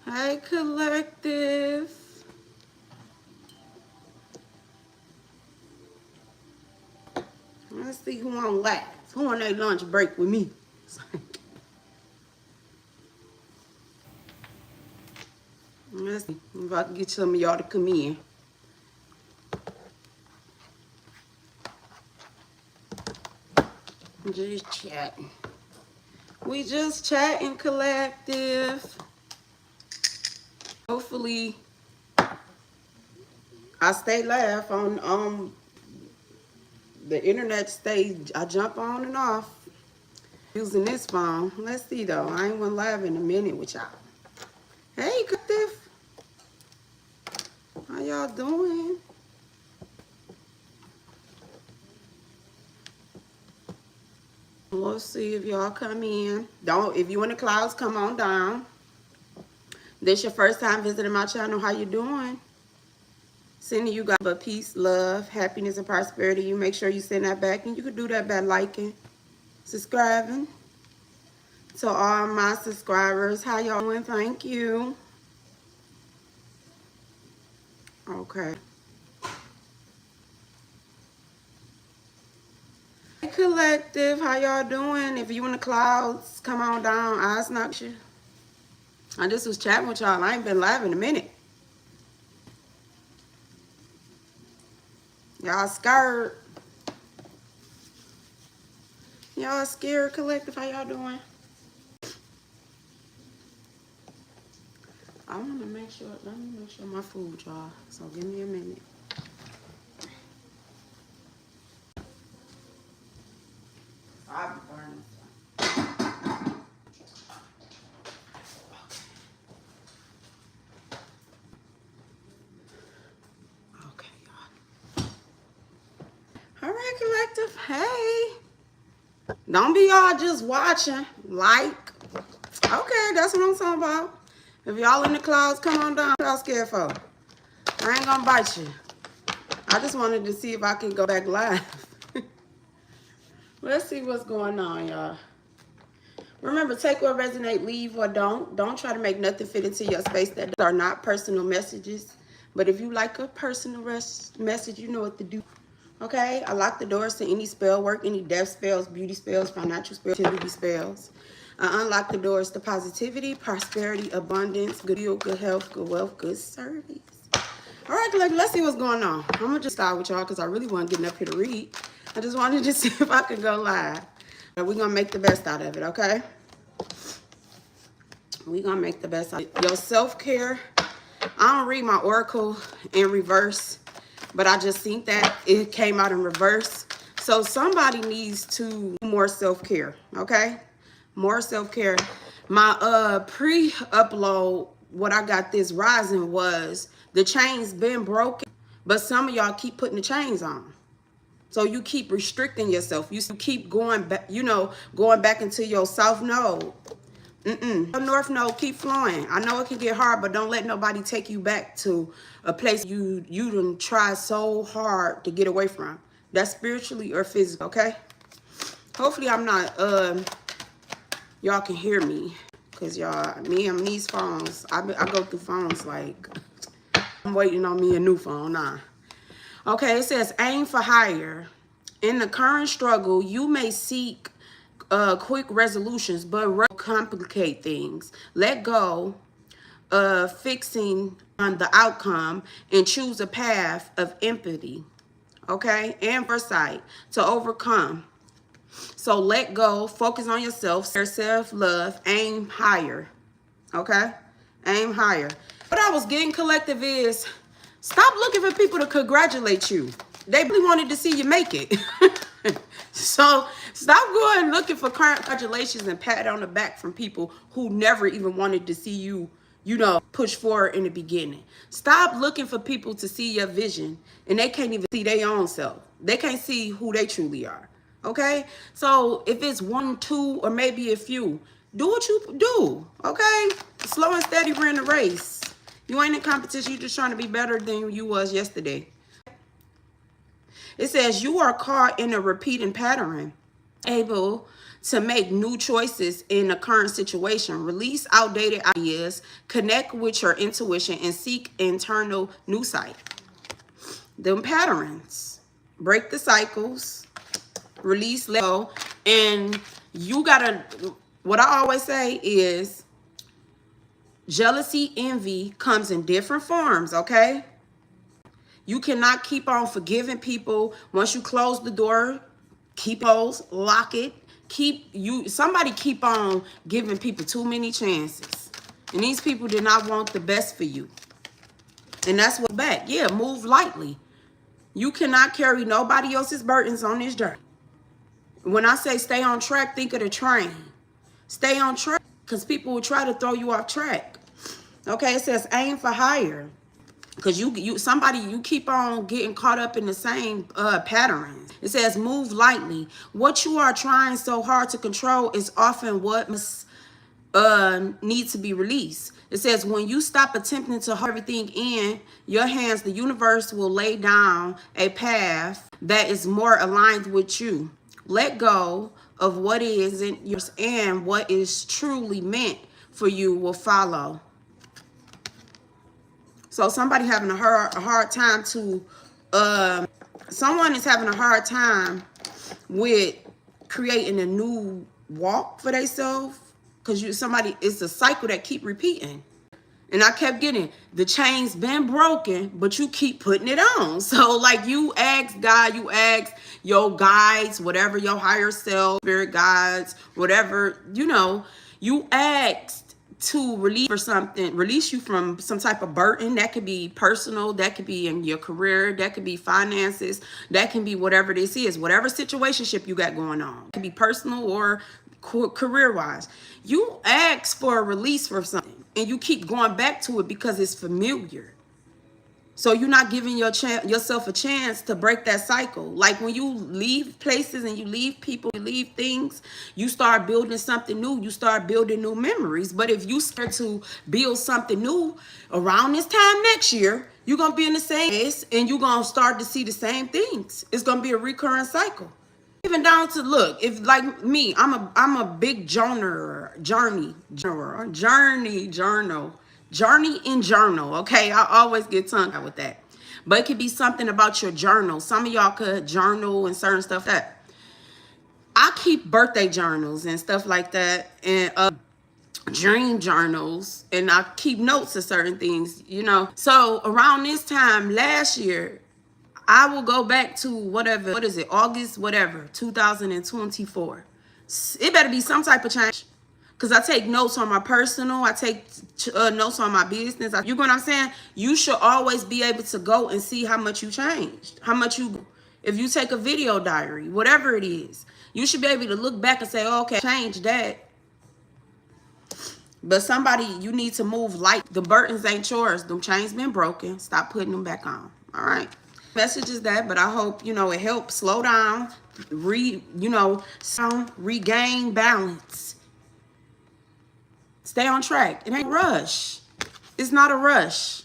Hey, collective. Let's see who on last. Who on their lunch break with me? Let's see if I can get some of y'all to come in. Just chatting. We just chatting, collective. Hopefully, I stay live on the internet. I jump on and off using this phone. Let's see though. I ain't went live in a minute with y'all. Hey, collective. How y'all doing? Let's see if y'all come in. If you in the clouds, come on down. This your first time visiting my channel. How you doing? Sending you guys but peace, love, happiness, and prosperity. You make sure you send that back, and you can do that by liking, subscribing. To all my subscribers, how y'all doing? Thank you. Okay. Hey, collective, how y'all doing? If you in the clouds, come on down. Eyes not you. I just was chatting with y'all. I ain't been live in a minute. Y'all scared? Y'all scared, collective? How y'all doing? I want to make sure, let me make sure my food, y'all. So give me a minute. I'll be burning. Okay, y'all. All right, collective. Hey. Don't be y'all just watching. Like. Okay, that's what I'm talking about. If y'all in the clouds, come on down. What y'all scared for? I ain't gonna bite you. I just wanted to see if I can go back live. Let's see what's going on, y'all. Remember, take what resonate, leave or don't. Don't try to make nothing fit into your space. That are not personal messages. But if you like a personal message, you know what to do. Okay? I lock the doors to any spell work, any death spells, beauty spells, financial spells, fertility spells. I unlock the doors to positivity, prosperity, abundance, good health, good health, good wealth, good service. All right, let's see what's going on. I'm going to just start with y'all because I really wasn't getting up here to read. I just wanted to see if I could go live. We're going to make the best out of it, okay? We're going to make the best out of it. Your self-care. I don't read my oracle in reverse, but I just think that it came out in reverse. So somebody needs to do more self-care, okay? More self-care. My pre-upload, what I got this rising was the chains been broken, but some of y'all keep putting the chains on. So you keep restricting yourself. You keep going back, going back into your south node. North node, keep flowing. I know it can get hard, but don't let nobody take you back to a place you done try so hard to get away from. That's spiritually or physically, okay? Hopefully I'm not, y'all can hear me. Because y'all, I'm these phones. I go through phones like, I'm waiting on me a new phone, nah. Okay, it says aim for higher. In the current struggle, you may seek quick resolutions, but complicate things. Let go of fixing on the outcome and choose a path of empathy, okay, and foresight to overcome. So let go, focus on yourself, self-love, aim higher, okay? Aim higher. What I was getting, collective, is stop looking for people to congratulate you. They really wanted to see you make it. So stop going looking for congratulations and pat on the back from people who never even wanted to see you, push forward in the beginning. Stop looking for people to see your vision and they can't even see their own self. They can't see who they truly are. Okay? So if it's one, two, or maybe a few, do what you do. Okay? Slow and steady, we're in the race. You ain't in competition. You're just trying to be better than you was yesterday. It says you are caught in a repeating pattern, able to make new choices in the current situation. Release outdated ideas, connect with your intuition, and seek internal new sight. Them patterns. Break the cycles. Release, let go. And you gotta, what I always say is, jealousy, envy comes in different forms, okay? You cannot keep on forgiving people. Once you close the door, keep those, lock it. Somebody keep on giving people too many chances. And these people did not want the best for you. And that's what back. Yeah, move lightly. You cannot carry nobody else's burdens on this journey. When I say stay on track, think of the train. Stay on track, because people will try to throw you off track. Okay, it says aim for higher. Because you keep on getting caught up in the same patterns. It says move lightly. What you are trying so hard to control is often what must need to be released. It says when you stop attempting to hold everything in your hands, the universe will lay down a path that is more aligned with you. Let go of what isn't yours, and what is truly meant for you will follow. So somebody having a hard time to, someone is having a hard time with creating a new walk for themselves, because it's a cycle that keep repeating. And I kept getting, the chain's been broken, but you keep putting it on. So like you ask God, you ask your guides, whatever, your higher self, spirit guides, whatever, you asked to release you from some type of burden. That could be personal, that could be in your career, that could be finances, that can be whatever this is, whatever situationship you got going on. It could be personal or career-wise. You ask for a release for something, and you keep going back to it because it's familiar. So you're not giving yourself a chance to break that cycle. Like when you leave places and you leave people, you leave things, you start building something new. You start building new memories. But if you scared to build something new around this time next year, you're going to be in the same place and you're going to start to see the same things. It's going to be a recurring cycle. Even down to, look, if like me, I'm a big journey in journal, okay? I always get tongue out with that. But it could be something about your journal. Some of y'all could journal and certain stuff that. I keep birthday journals and stuff like that, and dream journals, and I keep notes of certain things, So around this time last year, I will go back to August, 2024. It better be some type of change. Because I take notes on my personal, I take notes on my business. You know what I'm saying? You should always be able to go and see how much you changed. If you take a video diary, whatever it is, you should be able to look back and say, oh, okay, change that. But you need to move light. The burdens ain't yours. Them chains been broken. Stop putting them back on. All right. Message is that, but I hope, it helps slow down, regain balance. Stay on track. It ain't a rush. It's not a rush.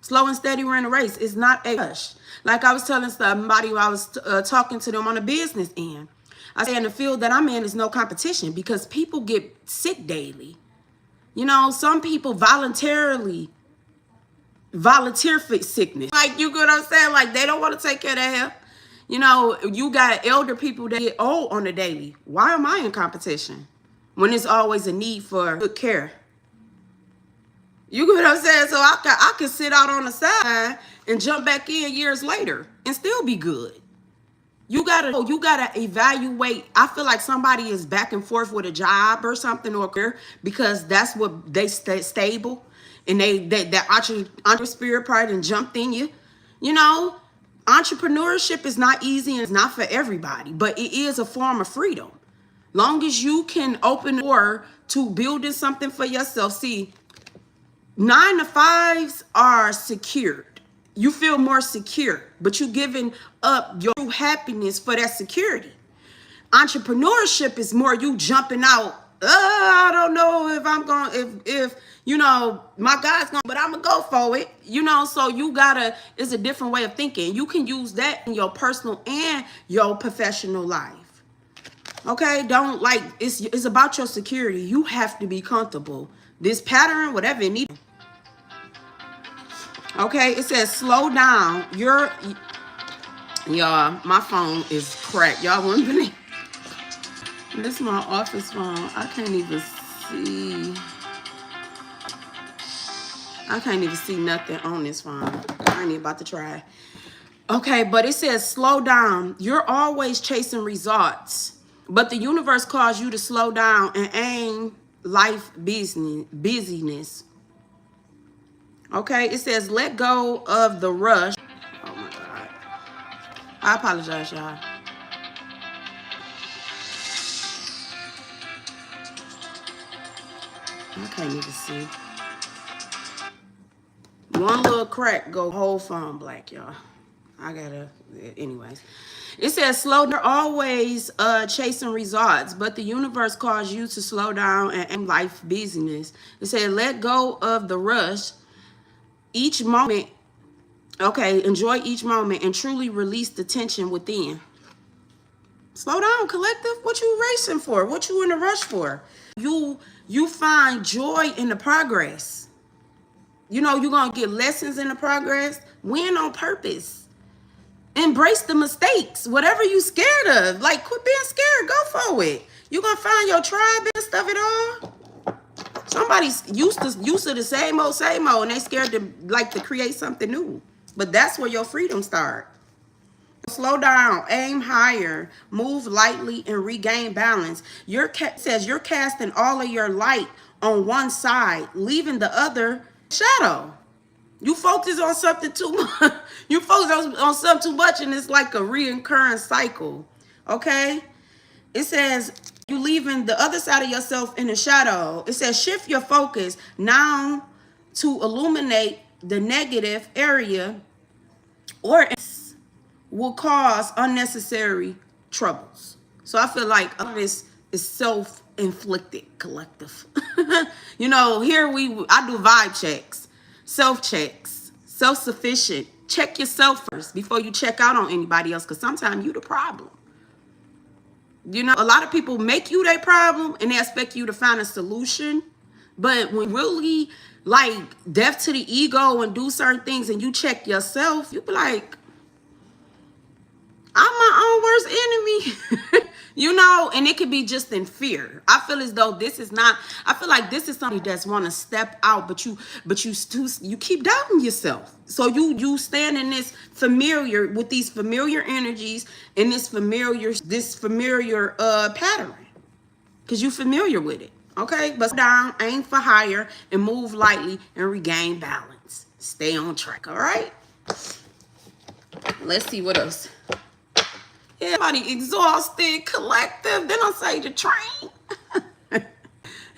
Slow and steady we're in a race. It's not a rush. Like I was telling somebody I was talking to them on the business end. I say in the field that I'm in is no competition because people get sick daily. Some people volunteer for sickness. Like, you get what I'm saying? Like, they don't want to take care of their health. You got elder people that get old on the daily. Why am I in competition when there's always a need for good care? You get what I'm saying? So I can sit out on the side and jump back in years later and still be good. You gotta evaluate. I feel like somebody is back and forth with a job or something or career because that's what they stay stable, and that entrepreneur spirit part and jumped in you. Entrepreneurship is not easy and it's not for everybody, but it is a form of freedom. Long as you can open the door to building something for yourself. See, 9 to 5s are secured. You feel more secure, but you giving up your happiness for that security. Entrepreneurship is more you jumping out. I don't know if I'm going, if my God's going, but I'm going to go for it. So it's a different way of thinking. You can use that in your personal and your professional life. Okay, don't like it's about your security. You have to be comfortable. This pattern, whatever it needs. Okay, it says slow down. Y'all, my phone is cracked. Y'all wouldn't believe. This is my office phone. I can't even see. I can't even see nothing on this phone. I ain't even about to try. Okay, but it says slow down. You're always chasing results, but the universe calls you to slow down and aim life busyness. Okay, it says let go of the rush. Oh my God. I apologize, y'all. I can't even see. One little crack go whole phone black, y'all. I gotta, anyways. It says slow down. You're always chasing results, but the universe calls you to slow down and end life busyness. It said let go of the rush. Each moment, okay, enjoy each moment and truly release the tension within. Slow down, collective. What you racing for? What you in a rush for? You find joy in the progress. You know, you're going to get lessons in the progress. Win on purpose. Embrace the mistakes. Whatever you scared of. Like, quit being scared. Go for it. You're going to find your tribe and stuff it all. Somebody's used to the same old, and they scared to, like, to create something new. But that's where your freedom starts. Slow down, aim higher, move lightly, and regain balance. Says you're casting all of your light on one side, leaving the other shadow. You focus on something too much. You focus on something too much, and it's like a reoccurring cycle. Okay? It says you leaving the other side of yourself in the shadow. It says shift your focus now to illuminate the negative area or will cause unnecessary troubles. So I feel like all this is self-inflicted, collective. You know, here I do vibe checks, self-checks, self-sufficient. Check yourself first before you check out on anybody else, because sometimes you the problem. You know, a lot of people make you their problem and they expect you to find a solution. But when really like death to the ego and do certain things and you check yourself, you be like, I'm my own worst enemy. You know, and it could be just in fear. I feel as though this is not, I feel like this is somebody that's want to step out, but you keep doubting yourself. So you stand in this familiar, with these familiar energies and this familiar pattern. Because you familiar with it. Okay? But down, aim for higher, and move lightly and regain balance. Stay on track, all right? Let's see what else. Everybody exhausted, collective. Then I say the train. Hey,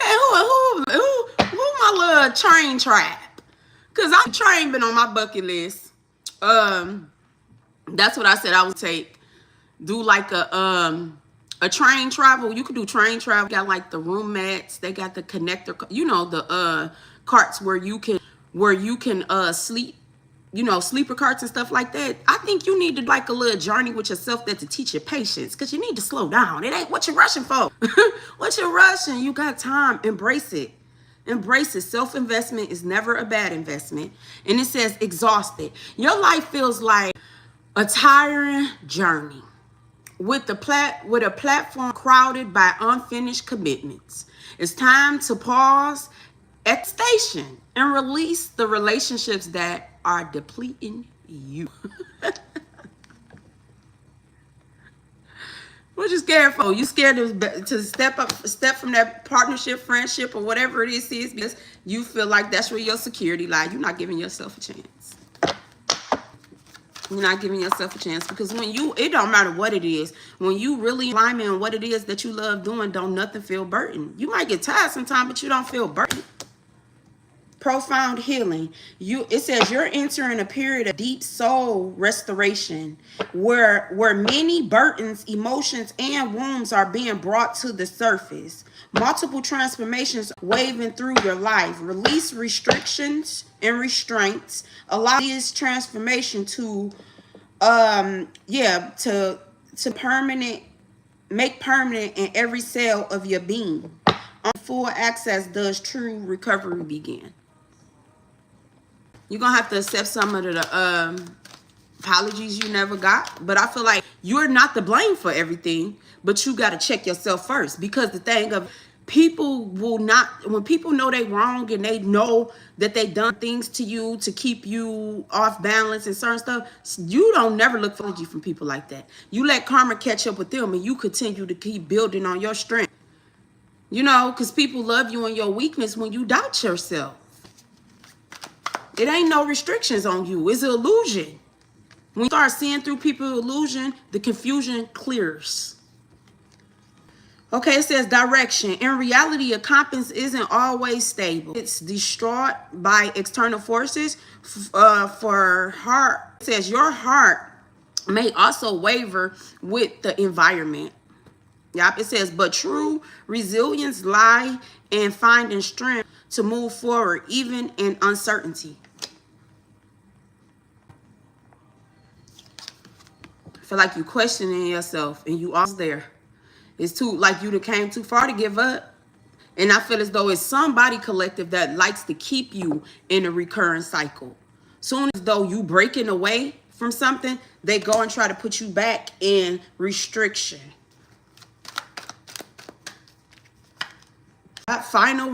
who my little train trap? Cause I train been on my bucket list. That's what I said I would take. Do like a train travel. You could do train travel. Got like the room mats. They got the connector. You know the carts where you can sleep. You know, sleeper carts and stuff like that. I think you need to like a little journey with yourself that to teach you patience, because you need to slow down. It ain't what you're rushing for. What you're rushing, you got time. Embrace it. Embrace it. Self-investment is never a bad investment. And it says exhausted. Your life feels like a tiring journey with a platform crowded by unfinished commitments. It's time to pause at the station and release the relationships that are depleting you. What you scared for? You scared to step from that partnership, friendship, or whatever it is because you feel like that's where your security lies. You're not giving yourself a chance. You're not giving yourself a chance, because it don't matter what it is. When you really align in what it is that you love doing, don't nothing feel burdened. You might get tired sometimes, but you don't feel burdened. Profound healing. It says you're entering a period of deep soul restoration where many burdens, emotions, and wounds are being brought to the surface. Multiple transformations waving through your life. Release restrictions and restraints. Allow this transformation to permanent make permanent in every cell of your being. On full access does true recovery begin. You're gonna have to accept some of the apologies you never got, but I feel like you're not to blame for everything, but you got to check yourself first, because the thing of people will not, when people know they wrong and they know that they done things to you to keep you off balance and certain stuff, you don't never look for apology from people like that. You let karma catch up with them and you continue to keep building on your strength, you know, because people love you in your weakness when you doubt yourself. It ain't no restrictions on you, it's an illusion. When you start seeing through people's illusion, the confusion clears. Okay, it says direction. In reality, a compass isn't always stable. It's destroyed by external forces. For heart, it says your heart may also waver with the environment. Yep, it says, but true resilience lie in finding strength to move forward, even in uncertainty. Feel like you questioning yourself and you always there. It's too, like you came too far to give up. And I feel as though it's somebody collective that likes to keep you in a recurring cycle. Soon as though you breaking away from something, they go and try to put you back in restriction. Final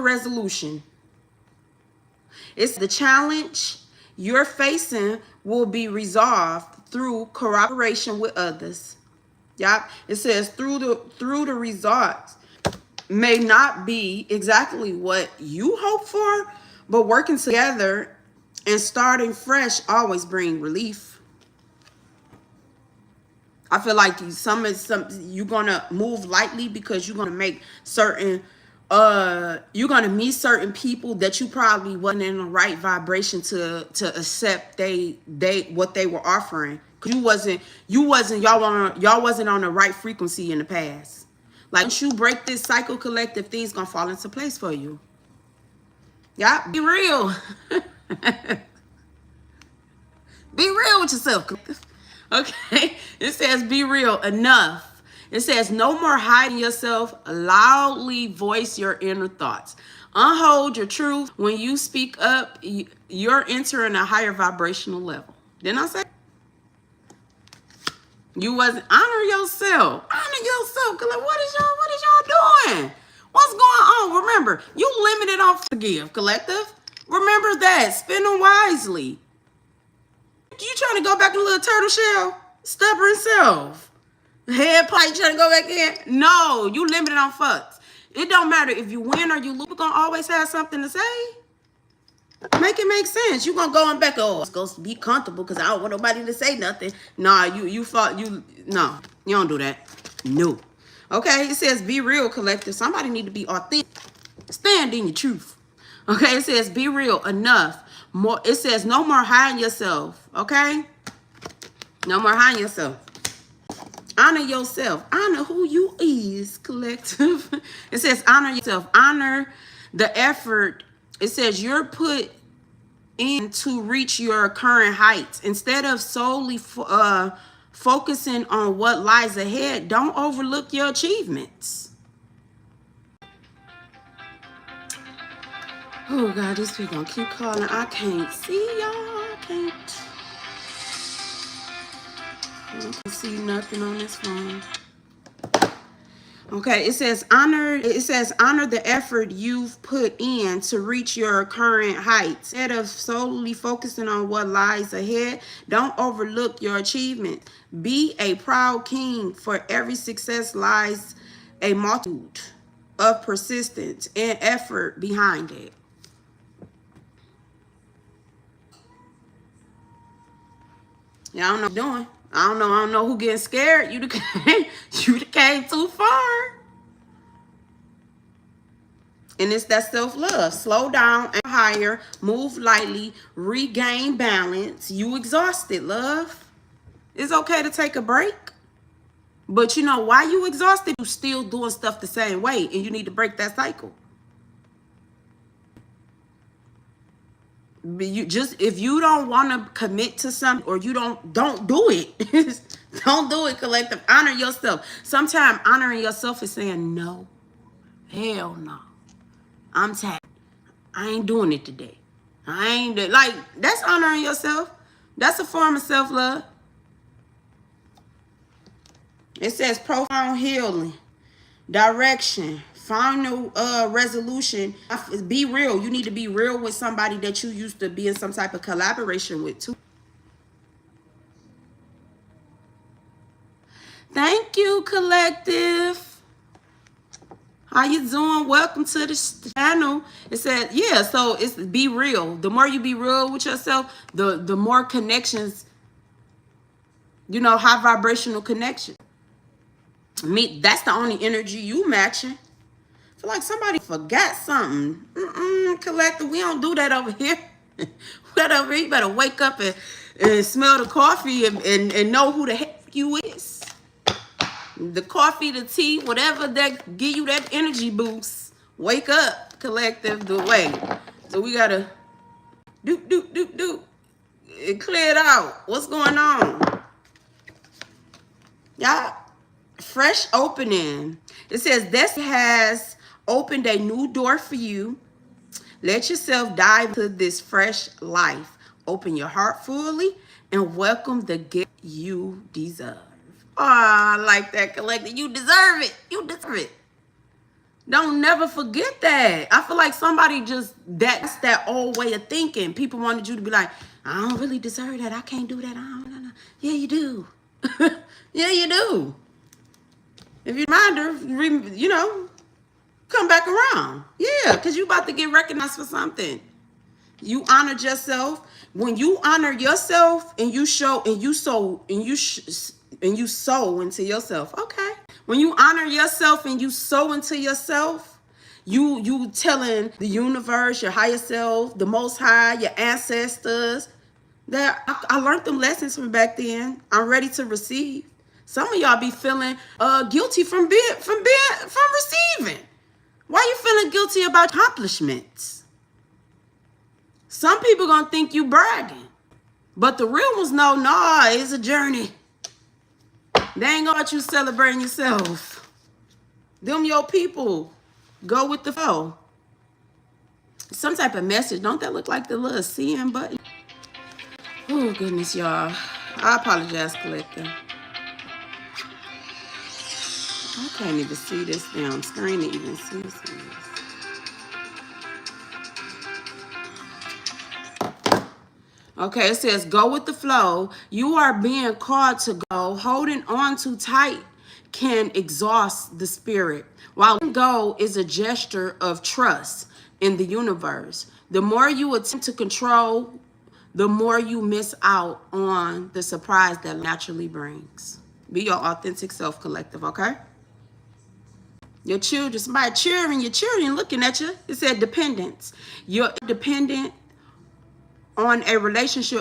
resolution. It's the challenge you're facing will be resolved through cooperation with others. Yep. It says through the results may not be exactly what you hope for, but working together and starting fresh always bring relief. I feel like you're gonna move lightly because you're gonna make certain you're gonna meet certain people that you probably wasn't in the right vibration to accept what they were offering. Cause y'all wasn't on the right frequency in the past. Like once you break this cycle collective, things gonna fall into place for you. Yeah, be real. Be real with yourself, collective. Okay, it says be real enough. It says no more hiding yourself. Loudly voice your inner thoughts. Unhold your truth. When you speak up, you're entering a higher vibrational level. Didn't I say? You wasn't honor yourself. Honor yourself. Cause like, what is y'all doing? What's going on? Remember, you limited on forgive, collective. Remember that. Spend them wisely. You trying to go back in a little turtle shell? Stubborn self. Head pipe trying to go back in? No, you limited on fucks. It don't matter if you win or you lose. You're going to always have something to say. Make it make sense. You're going to go on back. Oh, it's going to be comfortable because I don't want nobody to say nothing. Nah, no, you don't do that. No. Okay, it says be real, collective. Somebody need to be authentic. Stand in your truth. Okay, it says be real enough. More. It says no more hiding yourself. Okay? No more hiding yourself. Honor yourself. Honor who you is, collective. It says honor yourself. Honor the effort. It says you're put in to reach your current heights. Instead of solely focusing on what lies ahead, don't overlook your achievements. Oh, God, these people gonna keep calling. I can't see y'all. I can't see nothing on this phone. Okay, it says honor the effort you've put in to reach your current heights. Instead of solely focusing on what lies ahead, don't overlook your achievement. Be a proud king. For every success lies a multitude of persistence and effort behind it. Yeah, I don't know what you're doing. I don't know who getting scared. You came too far. And it's that self-love. Slow down and higher. Move lightly. Regain balance. You exhausted, love. It's okay to take a break. But you know why you exhausted? You still doing stuff the same way. And you need to break that cycle. If you don't want to commit to something or you don't do it. Don't do it, collective. Honor yourself. Sometimes honoring yourself is saying, no, hell no. I'm tired. I ain't doing it today. I ain't like, that's honoring yourself. That's a form of self-love. It says profound healing, direction, final resolution. Be real. You need to be real with somebody that you used to be in some type of collaboration with too. Thank you, collective. How you doing? Welcome to the channel. It said, yeah, so it's be real. The more you be real with yourself, the more connections, you know, high vibrational connection. That's the only energy you matching. I feel like somebody forgot something. Collective, we don't do that over here. Whatever, you better wake up and smell the coffee and know who the heck you is. The coffee, the tea, whatever that give you that energy boost. Wake up, collective, the way. So we gotta do. It cleared out. What's going on? Y'all, fresh opening. It says this has opened a new door for you. Let yourself dive into this fresh life. Open your heart fully and welcome the gift you deserve. Oh, I like that, collective. You deserve it. You deserve it. Don't never forget that. I feel like somebody just, that's that old way of thinking. People wanted you to be like, I don't really deserve that. I can't do that. No. Yeah, you do. Yeah, you do. If you remind her, you know, come back around. Yeah, because you about to get recognized for something. You honored yourself. When you honor yourself and you show and you sow and you sow into yourself. Okay. When you honor yourself and you sow into yourself, you telling the universe, your higher self, the Most High, your ancestors, that I learned them lessons from back then. I'm ready to receive. Some of y'all be feeling guilty from receiving. Why you feeling guilty about accomplishments? Some people gonna think you bragging, but the real ones know, nah, it's a journey. They ain't gonna let you celebrating yourself. Them your people. Go with the flow. Some type of message. Don't that look like the little CM button? Oh, goodness, y'all. I apologize, collector. I can't even see this damn screen to even see this. Okay, it says, go with the flow. You are being called to go. Holding on too tight can exhaust the spirit. While letting go is a gesture of trust in the universe. The more you attempt to control, the more you miss out on the surprise that naturally brings. Be your authentic self, collective, okay? Your children, somebody cheering, your children looking at you. It said dependence. You're dependent on a relationship